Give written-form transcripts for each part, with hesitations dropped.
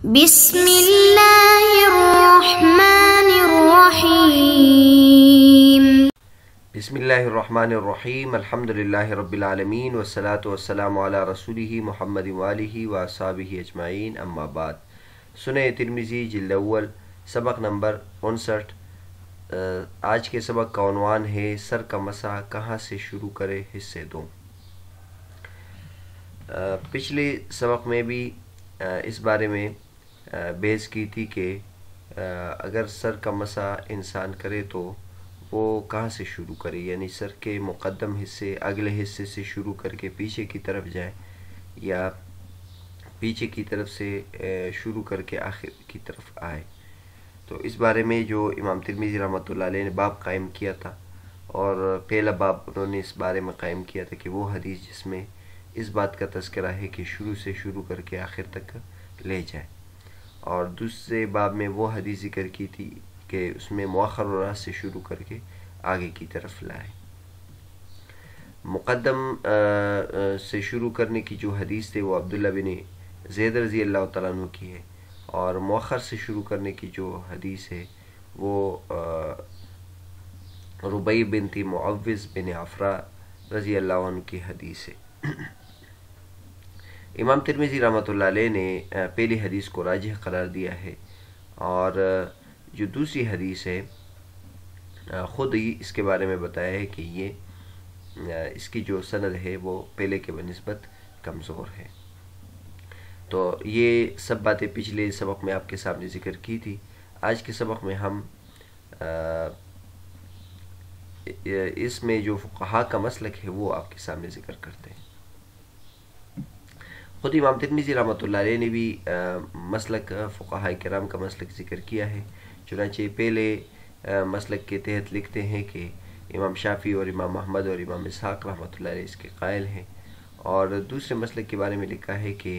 بسم اللہ الرحمن الرحیم۔ بسم اللہ الرحمن الرحیم، الحمد للہ رب العالمین والصلاة والسلام علی رسولہ محمد وآلہ واصحابہ اجمعین، اما بعد۔ سنن ترمذی جلد اول سبق نمبر 59۔ آج کے سبق کا عنوان ہے سر کا مسح کہاں سے شروع کرے، حصے 2۔ پچھلے سبق میں بھی اس بارے میں بحث کی تھی کہ اگر سر کا مسح انسان کرے تو وہ کہاں سے شروع کرے، یعنی سر کے مقدم حصے اگلے حصے سے شروع کر کے پیچھے کی طرف جائے یا پیچھے کی طرف سے شروع کر کے آخر کی طرف آئے۔ تو اس بارے میں جو امام ترمذی رحمۃ اللہ علیہ نے باب قائم کیا تھا، اور پہلا باب انہوں نے اس بارے میں قائم کیا تھا کہ وہ حدیث جس میں اس بات کا تذکرہ ہے کہ شروع سے شروع کر کے آخر تک لے جائے، اور دوسرے باب میں وہ حدیث ذکر کی تھی کہ اس میں مؤخر الراس سے شروع کر کے آگے کی طرف لائے۔ مقدم سے شروع کرنے کی جو حدیث تھی وہ عبداللہ بن زید رضی اللہ تعالیٰ عنہ کی ہے، اور مؤخر سے شروع کرنے کی جو حدیث ہے وہ ربیع بنت معوذ بن عفراء رضی اللہ عنہ کی حدیث ہے۔ امام ترمذی رحمۃ اللہ علیہ نے پہلی حدیث کو راجح قرار دیا ہے، اور جو دوسری حدیث ہے خود ہی اس کے بارے میں بتایا ہے کہ یہ اس کی جو سند ہے وہ پہلے کے بنسبت کمزور ہے۔ تو یہ سب باتیں پچھلے سبق میں آپ کے سامنے ذکر کی تھی۔ آج کے سبق میں ہم اس میں جو فقہاء کا مسلک ہے وہ آپ کے سامنے ذکر کرتے ہیں۔ خود امام ترمذی رحمۃ اللہ علیہ نے بھی مسلک فقہاء کرام کا مسلک ذکر کیا ہے، چنانچہ پہلے مسلک کے تحت لکھتے ہیں کہ امام شافعی اور امام احمد اور امام اسحاق رحمۃ اللہ علیہ اس کے قائل ہیں، اور دوسرے مسلک کے بارے میں لکھا ہے کہ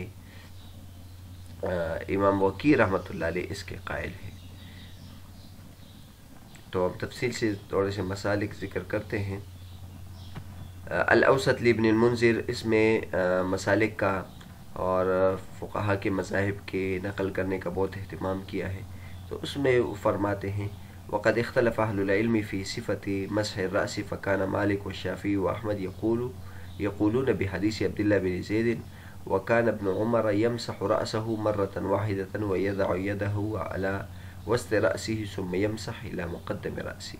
امام وکیع رحمۃ اللہ علیہ اس کے قائل ہیں۔ تو ہم تفصیل سے تھوڑے سے مسالک ذکر کرتے ہیں۔ الاوسط لابن المنذر اس میں مسالک کا اور فقہاء کے مذاہب کے نقل کرنے کا بہت اہتمام کیا ہے۔ تو اس میں وہ فرماتے ہیں وقد اختلف اہل العلم فی صفت مسح الرأس فکان مالک والشافعی واحمد یقولون بحدیث عبداللہ بن زید وکان ابن عمر یمسح رأسه مرة واحدة ویضع یده على وسط رأسه ثم یمسح الى مقدم رأسه۔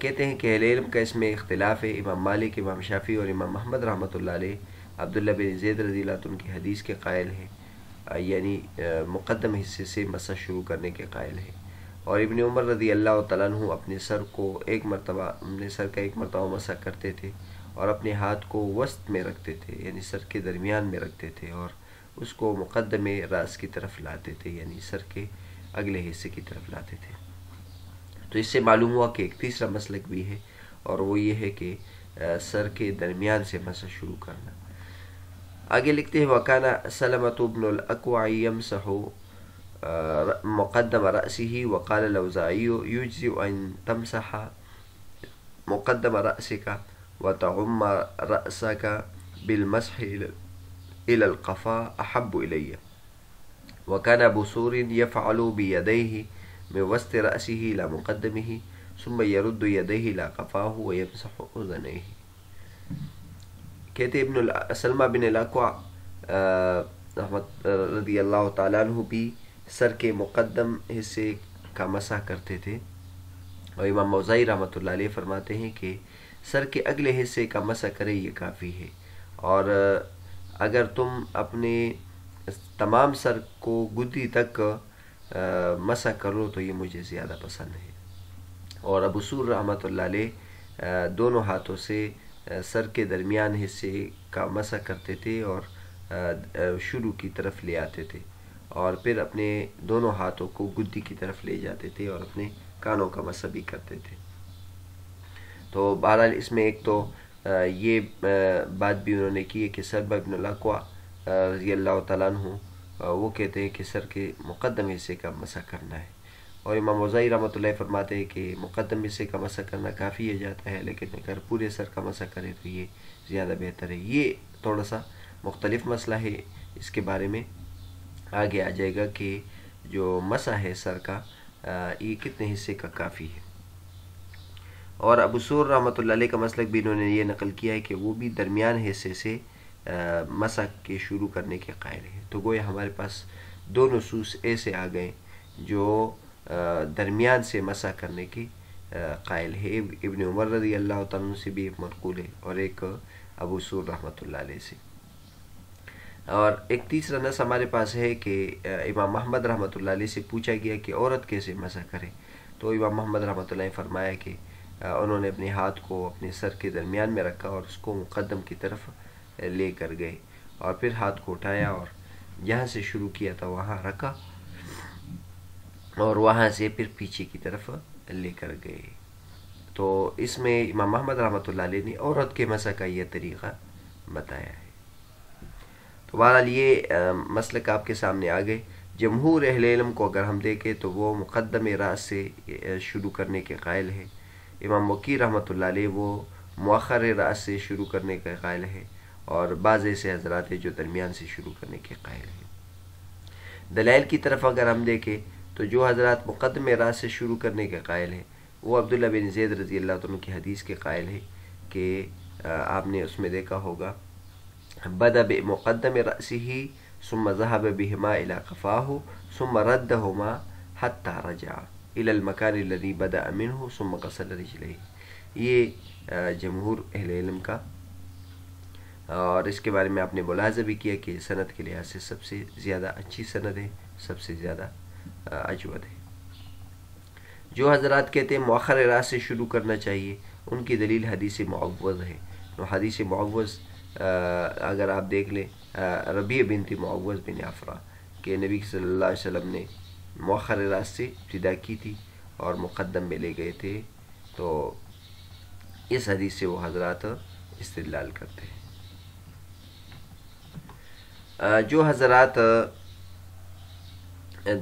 کہتے ہیں کہ اہل علم کا اس میں اختلاف ہے۔ امام مالک، امام شافعی اور امام احمد رحمۃ اللہ علیہ عبداللہ بن زید رضی اللہ عنہ کی حدیث کے قائل ہیں، یعنی مقدم حصے سے مسح شروع کرنے کے قائل ہیں، اور ابن عمر رضی اللہ تعالیٰ عنہ اپنے سر کا ایک مرتبہ مسح کرتے تھے اور اپنے ہاتھ کو وسط میں رکھتے تھے، یعنی سر کے درمیان میں رکھتے تھے، اور اس کو مقدم راس کی طرف لاتے تھے، یعنی سر کے اگلے حصے کی طرف لاتے تھے۔ تو اس سے معلوم ہوا کہ ایک تیسرا مسلک بھی ہے، اور وہ یہ ہے کہ سر کے درمیان سے مسح شروع کرنا۔ آگے لکھتے ہیں وَكَانَ سَلَمَةُ بْنُ الْأَكْوَعِ يَمْسَحُ مقدم رأسه وقال الأوزاعي يجزئ أن تمسح مقدم رأسك وتعم رأسك بالمسح إلى القفا أحب إلي، وكان أبو سور يفعل بيديه من وسط رأسه إلى مقدمه ثم يرد يديه إلى قفاه ويمسح أذنيه۔ کہتے ابن سلمہ بن الاکوع رضی اللہ تعالیٰ عنہ بھی سر کے مقدم حصے کا مسح کرتے تھے، اور امام اوزاعی رحمۃ اللہ علیہ فرماتے ہیں کہ سر کے اگلے حصے کا مسح کرے یہ کافی ہے، اور اگر تم اپنے تمام سر کو گدی تک مسح کرو تو یہ مجھے زیادہ پسند ہے۔ اور ابو سور رحمۃ اللہ علیہ دونوں ہاتھوں سے سر کے درمیان حصے کا مسح کرتے تھے اور شروع کی طرف لے آتے تھے، اور پھر اپنے دونوں ہاتھوں کو گدی کی طرف لے جاتے تھے اور اپنے کانوں کا مسح بھی کرتے تھے۔ تو بہرحال اس میں ایک تو یہ بات بھی انہوں نے کی ہے کہ سلمہ بن الاکوع رضی اللہ تعالیٰ عنہ وہ کہتے ہیں کہ سر کے مقدم حصے کا مسح کرنا ہے، اور امام اوزاعی رحمۃ اللہ فرماتے ہیں کہ مقدم حصے کا مسح کرنا کافی ہو جاتا ہے، لیکن اگر پورے سر کا مسح کرے تو یہ زیادہ بہتر ہے۔ یہ تھوڑا سا مختلف مسئلہ ہے، اس کے بارے میں آگے آ جائے گا کہ جو مسح ہے سر کا یہ کتنے حصے کا کافی ہے۔ اور ابو ثور رحمۃ اللہ علیہ کا مسلک بھی انہوں نے یہ نقل کیا ہے کہ وہ بھی درمیان حصے سے مسح کے شروع کرنے کے قائل ہیں۔ تو گویا ہمارے پاس دو نصوص ایسے آ گئے جو درمیان سے مسح کرنے کے قائل ہے۔ ابن عمر رضی اللہ تعالیٰ عنہ سے بھی ایک منقول ہے اور ایک ابو ثور رحمۃ اللہ علیہ سے۔ اور ایک تیسرا نص ہمارے پاس ہے کہ امام احمد رحمۃ اللہ علیہ سے پوچھا گیا کہ عورت کیسے مسح کرے، تو امام احمد رحمۃ اللہ نے فرمایا کہ انہوں نے اپنے ہاتھ کو اپنے سر کے درمیان میں رکھا اور اس کو مقدم کی طرف لے کر گئے، اور پھر ہاتھ کو اٹھایا اور جہاں سے شروع کیا تھا وہاں رکھا اور وہاں سے پھر پیچھے کی طرف لے کر گئے۔ تو اس میں امام احمد رحمۃ اللہ علیہ نے عورت کے مسح کا یہ طریقہ بتایا ہے۔ تو بہرحال یہ مسلک آپ کے سامنے آ گئے۔ جمہور اہل علم کو اگر ہم دیکھیں تو وہ مقدم راس سے شروع کرنے کے قائل ہے۔ امام وکیع رحمۃ اللہ علیہ وہ مؤخر راس سے شروع کرنے کے قائل ہے، اور بعض ایسے حضرات جو درمیان سے شروع کرنے کے قائل ہیں۔ دلائل کی طرف اگر ہم دیکھیں تو جو حضرات مقدم راس سے شروع کرنے کے قائل ہیں وہ عبداللہ بن زید رضی اللہ عنہ کی حدیث کے قائل ہے کہ آپ نے اس میں دیکھا ہوگا بدأ بمقدم رأسه ثم ذهب بهما إلى قفاه ثم ردهما حتى رجع إلى المكان الذي بدأ منه ثم غسل رجليه۔ یہ جمہور اہل علم کا، اور اس کے بارے میں آپ نے ملاحظہ بھی کیا کہ سند کے لحاظ سے سب سے زیادہ اچھی سند ہے، سب سے زیادہ اجود ہے۔ جو حضرات کہتے ہیں مؤخر راس سے شروع کرنا چاہیے ان کی دلیل حدیث معوض ہے۔ تو حدیث معوض اگر آپ دیکھ لیں ربیع بنت معوض بن عفرا کہ نبی صلی اللہ علیہ وسلم نے مؤخر راس سے ابتدا کی تھی اور مقدم میں لے گئے تھے، تو اس حدیث سے وہ حضرات استدلال کرتے ہیں۔ جو حضرات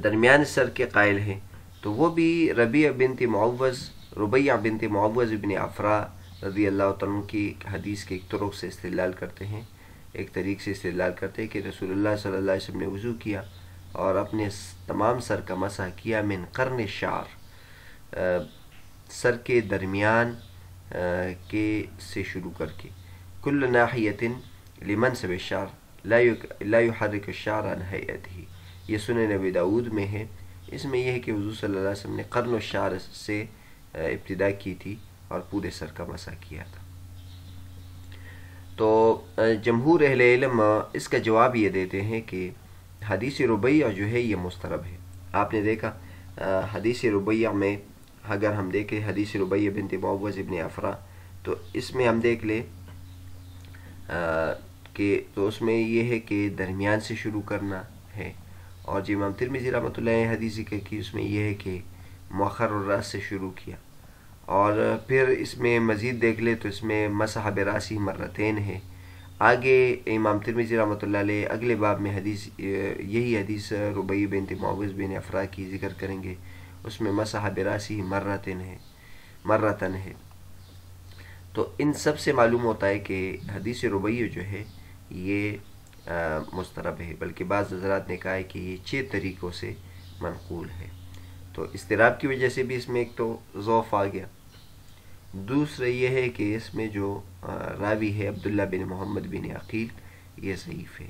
درمیان سر کے قائل ہیں تو وہ بھی ربیع بنت معوض بن عفرا رضی اللہ عنہ کی حدیث کے ایک طرق سے استدلال کرتے ہیں، ایک طریق سے استدلال کرتے ہیں کہ رسول اللہ صلی اللہ علیہ وسلم نے وضو کیا اور اپنے تمام سر کا مسح کیا من قرن الشعر، سر کے درمیان کے سے شروع کر کے، کل ناحیت لمنصب الشعر لا يحرك الشعر عن هيئته۔ یہ سنن نبی داؤد میں ہے۔ اس میں یہ ہے کہ حضور صلی اللہ علیہ وسلم نے قرن الشعر سے ابتدا کی تھی اور پورے سر کا مسح کیا تھا۔ تو جمہور اہل علم اس کا جواب یہ دیتے ہیں کہ حدیث ربیع جو ہے یہ مسترب ہے۔ آپ نے دیکھا حدیث ربیع میں اگر ہم دیکھیں حدیث ربیع بنت معوض بن عفرا، تو اس میں ہم دیکھ لیں کہ تو اس میں یہ ہے کہ درمیان سے شروع کرنا ہے، اور جو امام ترمذی رحمۃ اللہ علیہ حدیث ذکر کی اس میں یہ ہے کہ مؤخر الراس سے شروع کیا، اور پھر اس میں مزید دیکھ لے تو اس میں مسح براسی مرتین ہے۔ آگے امام ترمذی رحمۃ اللہ علیہ اگلے باب میں حدیث یہی حدیث ربیع بنت معوض بن عفرا کی ذکر کریں گے، اس میں مسح براسی مرتن ہے۔ تو ان سب سے معلوم ہوتا ہے کہ حدیث ربیع جو ہے یہ مسترب ہے، بلکہ بعض حضرات نے کہا ہے کہ یہ 6 طریقوں سے منقول ہے۔ تو اضطراب کی وجہ سے بھی اس میں ایک تو ضعف آ گیا، دوسرا یہ ہے کہ اس میں جو راوی ہے عبداللہ بن محمد بن عقیل یہ ضعیف ہے،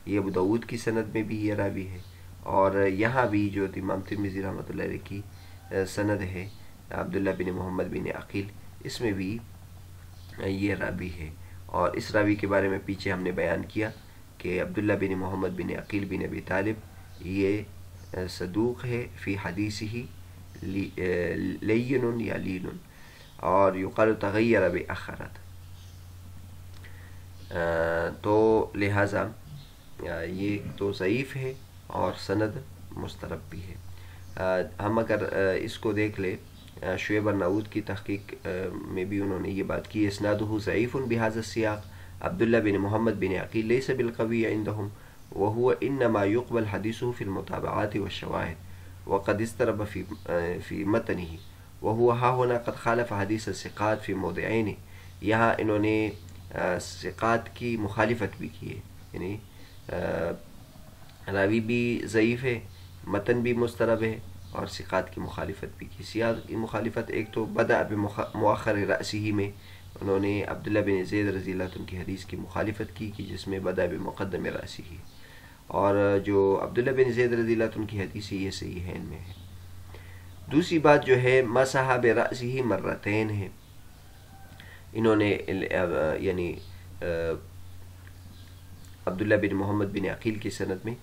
یہ ابو داؤد کی سند میں بھی یہ راوی ہے، اور یہاں بھی جو امام ترمذی رحمۃ اللہ علیہ کی سند ہے عبداللہ بن محمد بن عقیل، اس میں بھی یہ راوی ہے، اور اس راوی کے بارے میں پیچھے ہم نے بیان کیا کہ عبداللہ بن محمد بن عقیل بن ابی طالب یہ صدوق ہے، فی حدیثہ لین یا لین، اور یقال تغیر بأخرت، تو لہٰذا یہ تو ضعیف ہے اور سند مسترب بھی ہے۔ ہم اگر اس کو دیکھ لیں شعیب النعود کی تحقیق میں بھی انہوں نے یہ بات کی، اسنادہ ضعیف بہذا السیاق، عبداللہ بن محمد بن عقیل لیس بالقوی عندهم وهو انما يقبل حدیثه في المتابعات والشواهد وقد اضطرب في متنه وهو ها هنا قد خالف حدیث الثقات في موضعین۔ یہاں انہوں نے ثقات کی مخالفت بھی کی ہے، یعنی راوی بھی ضعیف ہے، متن بھی مضطرب ہے، اور ثقات کی مخالفت بھی کی۔ سیاق کی مخالفت ایک تو بدأ بمؤخر رأسہ میں انہوں نے عبداللہ بن زید رضی اللہ عنہ کی حدیث کی مخالفت کی کہ جس میں بدأ بمقدم رأسہ، اور جو عبداللہ بن زید رضی اللہ عنہ کی حدیث ہے یہ صحیحین میں ہے۔ دوسری بات جو ہے مسح برأسہ مرتین ہے، انہوں نے یعنی عبداللہ بن محمد بن عقیل کی سند میں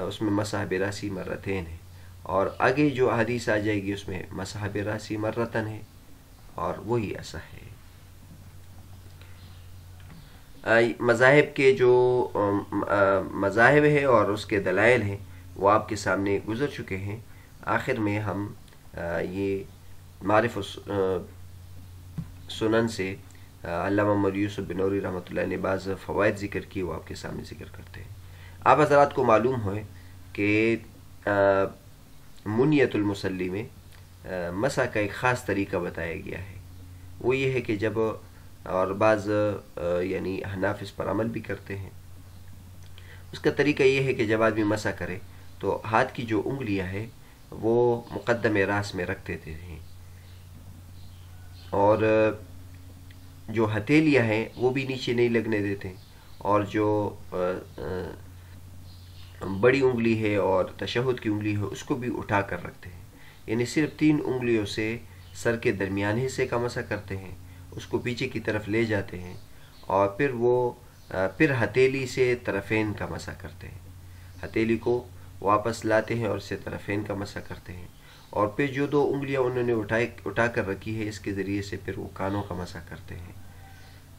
اس میں مسح برأسہ مرتین ہے، اور آگے جو حدیث آ جائے گی اس میں مسح برأسہ مرتن ہے، اور وہی اصح ہے۔ مذاہب کے جو مذاہب ہے اور اس کے دلائل ہیں وہ آپ کے سامنے گزر چکے ہیں۔ آخر میں ہم یہ معرف سنن سے علامہ محمد یوسف بنوری رحمۃ اللہ نے بعض فوائد ذکر کیے، وہ آپ کے سامنے ذکر کرتے ہیں۔ آپ حضرات کو معلوم ہوئے کہ منیت المصلی میں مسح کا ایک خاص طریقہ بتایا گیا ہے، وہ یہ ہے کہ جب، اور بعض یعنی احناف اس پر عمل بھی کرتے ہیں، اس کا طریقہ یہ ہے کہ جب آدمی مسح کرے تو ہاتھ کی جو انگلیاں ہیں وہ مقدم راس میں رکھ دیتے ہیں، اور جو ہتھیلیاں ہیں وہ بھی نیچے نہیں لگنے دیتے، اور جو بڑی انگلی ہے اور تشہد کی انگلی ہے اس کو بھی اٹھا کر رکھتے ہیں، یعنی صرف 3 انگلیوں سے سر کے درمیان حصے کا مسح کرتے ہیں، اس کو پیچھے کی طرف لے جاتے ہیں، اور پھر ہتھیلی سے طرفین کا مسح کرتے ہیں، ہتھیلی کو واپس لاتے ہیں اور اس سے طرفین کا مسح کرتے ہیں، اور پھر جو 2 انگلیاں انہوں نے اٹھا کر رکھی ہے اس کے ذریعے سے پھر وہ کانوں کا مسح کرتے ہیں۔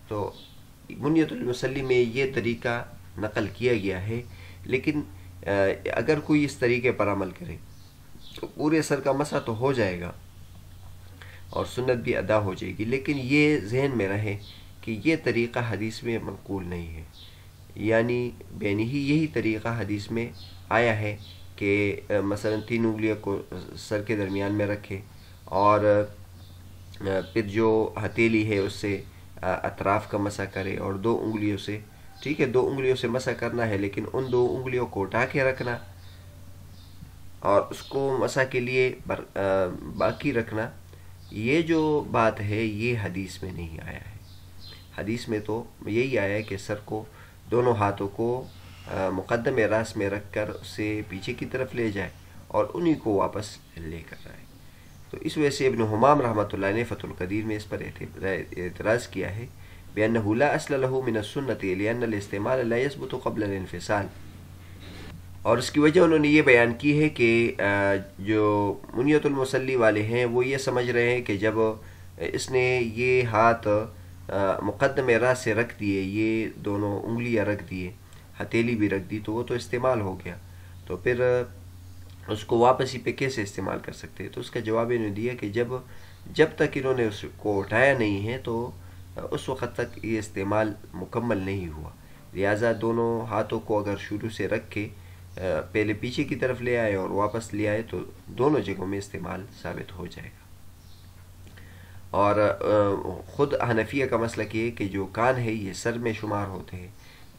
تو منیت المصلی میں یہ طریقہ نقل کیا گیا ہے، لیکن اگر کوئی اس طریقے پر عمل کرے تو پورے سر کا مسح تو ہو جائے گا اور سنت بھی ادا ہو جائے گی، لیکن یہ ذہن میں رہے کہ یہ طریقہ حدیث میں منقول نہیں ہے، یعنی بینی ہی یہی طریقہ حدیث میں آیا ہے کہ مثلا 3 انگلیوں کو سر کے درمیان میں رکھے، اور پھر جو ہتھیلی ہے اس سے اطراف کا مسح کرے، اور 2 انگلیوں سے، ٹھیک ہے 2 انگلیوں سے مسح کرنا ہے لیکن ان 2 انگلیوں کو اٹھا کے رکھنا اور اس کو مسح کے لیے باقی رکھنا، یہ جو بات ہے یہ حدیث میں نہیں آیا ہے۔ حدیث میں تو یہی آیا ہے کہ سر کو، دونوں ہاتھوں کو مقدم راس میں رکھ کر اسے پیچھے کی طرف لے جائے اور انہی کو واپس لے کر آئے۔ تو اس وجہ سے ابن حمام رحمۃ اللہ نے فتح القدیر میں اس پر اعتراض کیا ہے بأنه لا اصل له من السنة لأن الاستعمال لا يثبت قبل الانفصال، اور اس کی وجہ انہوں نے یہ بیان کی ہے کہ جو منیت المصلی والے ہیں وہ یہ سمجھ رہے ہیں کہ جب اس نے یہ ہاتھ مقدم راس سے رکھ دیے، یہ دونوں انگلیاں رکھ دیے، ہتھیلی بھی رکھ دی، تو وہ تو استعمال ہو گیا، تو پھر اس کو واپس ہی پہ کیسے استعمال کر سکتے ہیں؟ تو اس کا جواب انہوں نے دیا کہ جب تک انہوں نے اس کو اٹھایا نہیں ہے تو اس وقت تک یہ استعمال مکمل نہیں ہوا، لہٰذا دونوں ہاتھوں کو اگر شروع سے رکھ کے پہلے پیچھے کی طرف لے آئے اور واپس لے آئے تو دونوں جگہوں میں استعمال ثابت ہو جائے گا۔ اور خود حنفیہ کا مسلک یہ ہے کہ جو کان ہے یہ سر میں شمار ہوتے ہیں،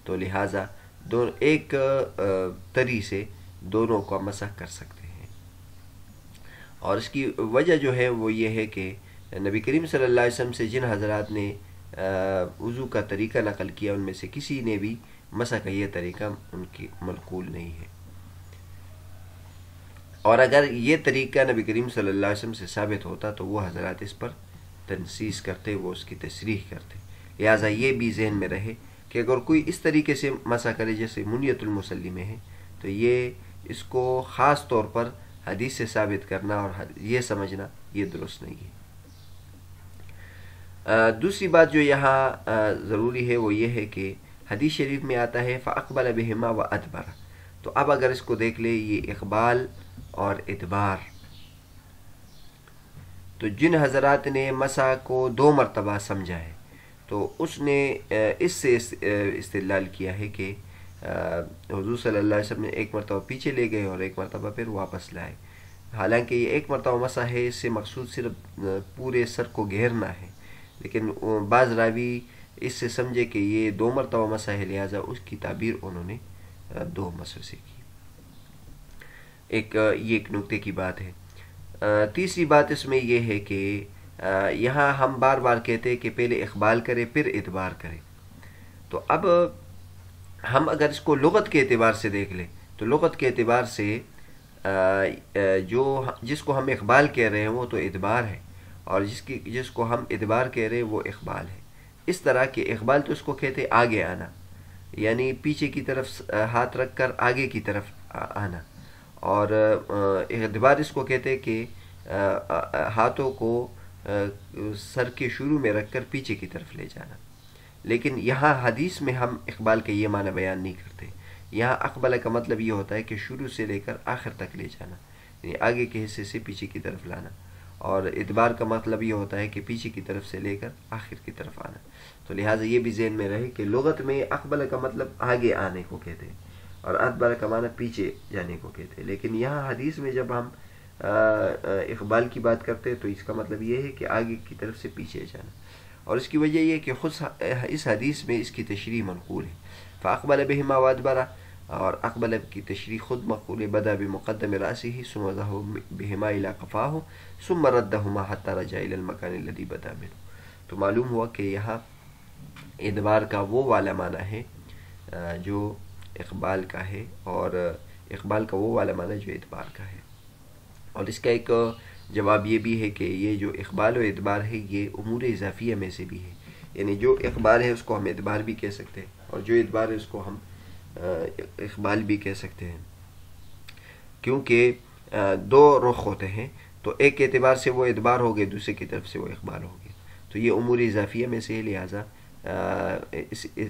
تو لہٰذا ایک تری سے دونوں کا مسح کر سکتے ہیں، اور اس کی وجہ جو ہے وہ یہ ہے کہ نبی کریم صلی اللہ علیہ وسلم سے جن حضرات نے وضو کا طریقہ نقل کیا ان میں سے کسی نے بھی مسح کا یہ طریقہ ان کی منقول نہیں ہے، اور اگر یہ طریقہ نبی کریم صلی اللہ علیہ وسلم سے ثابت ہوتا تو وہ حضرات اس پر تنصیص کرتے، وہ اس کی تصریح کرتے، لہٰذا یہ بھی ذہن میں رہے کہ اگر کوئی اس طریقے سے مسح کرے جیسے منیت المصلی میں ہے تو یہ اس کو خاص طور پر حدیث سے ثابت کرنا اور یہ سمجھنا یہ درست نہیں ہے۔ دوسری بات جو یہاں ضروری ہے وہ یہ ہے کہ حدیث شریف میں آتا ہے فَأَقْبَلَ بِهِمَا وَأَدْبَرَ، تو اب اگر اس کو دیکھ لے یہ اقبال اور ادبار، تو جن حضرات نے مسح کو 2 مرتبہ سمجھا ہے تو اس نے اس سے استدلال کیا ہے کہ حضور صلی اللہ علیہ وسلم نے 1 مرتبہ پیچھے لے گئے اور 1 مرتبہ پھر واپس لائے، حالانکہ یہ 1 مرتبہ مسح ہے، اس سے مقصود صرف پورے سر کو گھیرنا ہے، لیکن بعض راوی اس سے سمجھے کہ یہ 2 مرتبہ مسح ہے، لہٰذا اس کی تعبیر انہوں نے 2 مسح سے کی۔ یہ ایک نکتے کی بات ہے۔ تیسری بات اس میں یہ ہے کہ یہاں ہم بار بار کہتے ہیں کہ پہلے اقبال کرے پھر اعتبار کرے، تو اب ہم اگر اس کو لغت کے اعتبار سے دیکھ لیں تو لغت کے اعتبار سے جس کو ہم اقبال کہہ رہے ہیں وہ تو اعتبار ہے، اور جس کو ہم اعتبار کہہ رہے ہیں وہ اقبال ہے۔ اس طرح کہ اقبال تو اس کو کہتے آگے آنا، یعنی پیچھے کی طرف ہاتھ رکھ کر آگے کی طرف آنا، اور اعتبار اس کو کہتے کہ ہاتھوں کو سر کے شروع میں رکھ کر پیچھے کی طرف لے جانا۔ لیکن یہاں حدیث میں ہم اقبال کا یہ معنی بیان نہیں کرتے، یہاں اقبال کا مطلب یہ ہوتا ہے کہ شروع سے لے کر آخر تک لے جانا، یعنی آگے کے حصے سے پیچھے کی طرف لانا، اور اعتبار کا مطلب یہ ہوتا ہے کہ پیچھے کی طرف سے لے کر آخر کی طرف آنا۔ تو لہٰذا یہ بھی ذہن میں رہے کہ لغت میں اقبال کا مطلب آگے آنے کو کہتے ہیں، اور ادبر کا معنی پیچھے جانے کو کہتے ہیں۔ لیکن یہاں حدیث میں جب ہم اقبال کی بات کرتے ہیں تو اس کا مطلب یہ ہے کہ آگے کی طرف سے پیچھے جانا، اور اس کی وجہ یہ ہے کہ خود اس حدیث میں اس کی تشریح منقول ہے، فاقبل بہما وادبرا، اور اقبل کی تشریح خود مقبول ہے، بدا بمقدم راسه ثم ذهب بهما الى قفاه ثم ردهما حتى رجع الى المكان الذي بدا منه۔ تو معلوم ہوا کہ یہاں ادبار کا وہ والا معنی ہے جو اقبال کا ہے، اور اقبال کا وہ والا معنی جو ادبار کا ہے۔ اور اس کا ایک جواب یہ بھی ہے کہ یہ جو اقبال و ادبار ہے یہ امور اضافیہ میں سے بھی ہے، یعنی جو اقبال ہے اس کو ہم ادبار بھی کہہ سکتے ہیں، اور جو ادبار ہے اس کو ہم اقبال بھی کہہ سکتے ہیں، کیونکہ دو رخ ہوتے ہیں، تو ایک اعتبار سے وہ ادبار ہو گئے، دوسرے کی طرف سے وہ اقبال ہو گئے، تو یہ امور اضافیہ میں سے ہے، لہٰذا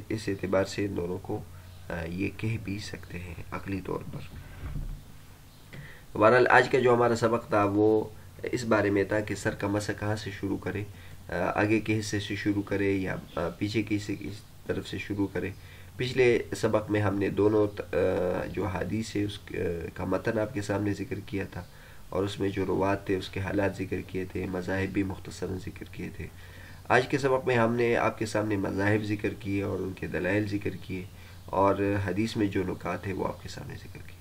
اس اعتبار سے ان دونوں کو یہ کہہ بھی سکتے ہیں عقلی طور پر۔ بہرحال آج کا جو ہمارا سبق تھا وہ اس بارے میں تھا کہ سر کا مسح کہاں سے شروع کرے، آگے کے حصے سے شروع کرے یا پیچھے کے حصے کی طرف سے شروع کرے۔ پچھلے سبق میں ہم نے دونوں جو حدیث ہے اس کا متن آپ کے سامنے ذکر کیا تھا، اور اس میں جو روات تھے اس کے حالات ذکر کیے تھے، مذاہب بھی مختصراً ذکر کیے تھے۔ آج کے سبق میں ہم نے آپ کے سامنے مذاہب ذکر کیے اور ان کے دلائل ذکر کیے، اور حدیث میں جو نکات ہے وہ آپ کے سامنے ذکر کیے۔